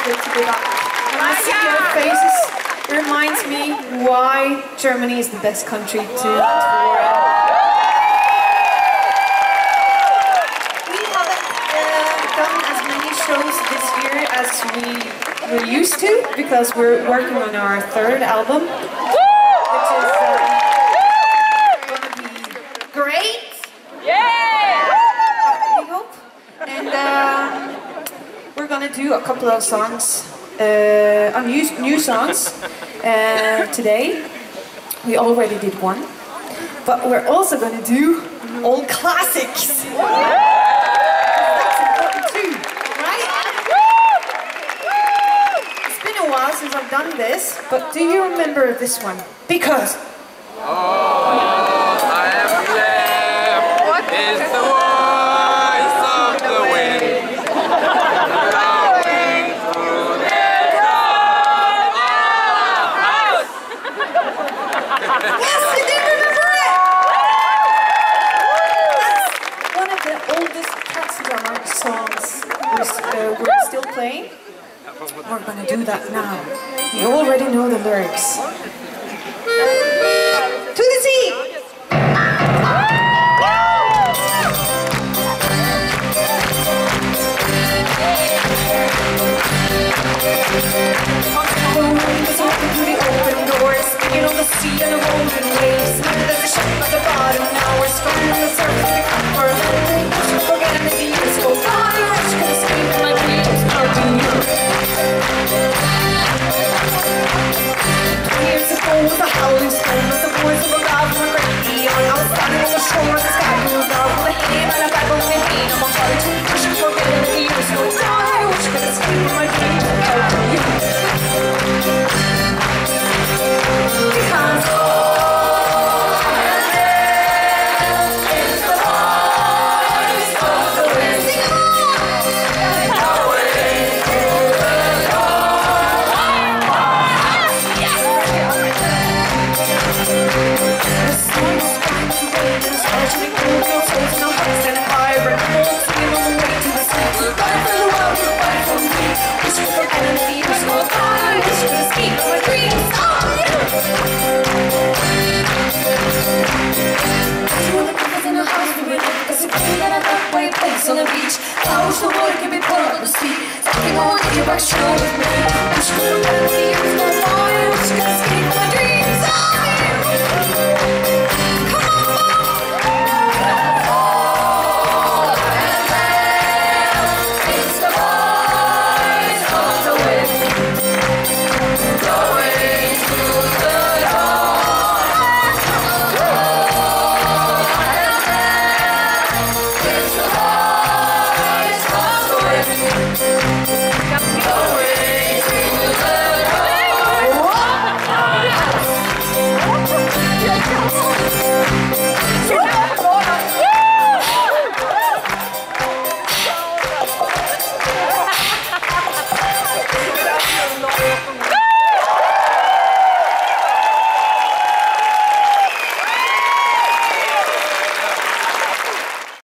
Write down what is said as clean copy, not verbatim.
good to be back. When I see your faces, it reminds me why Germany is the best country to tour in. We haven't done as many shows this year as we were used to because we're working on our third album, which is going to be great. Yeah! We hope. And we're going to do a couple of songs, new songs today. We already did one, but we're also going to do old classics. That's important too, right? It's been a while since I've done this, but do you remember this one? Because I am left is the voice of the wind. Blowing through the house. yes, you do remember it! That's one of the oldest Katzenjammer songs we're still playing. We're going to do that now. You already know the lyrics. To the sea! The wind is open through the open doors, speaking on the sea and the rolling waves. There's a ship at the bottom now, we're swimming on the surface, we come for a landing. Forget as the years go by, I wish I could escape in my dreams, how do you? 20 years ago was a howling storm, as the voice of a god from a great beyond. I was standing on the shore, the sky moved out with a hand and a Bible in my hand. I'm a heart to push and forget as the years go by, I wish I could escape in my dreams, how do you? Because on the beach, I wish the water could be put on the sea. Talking on your back, show with me. Wish you could have the years.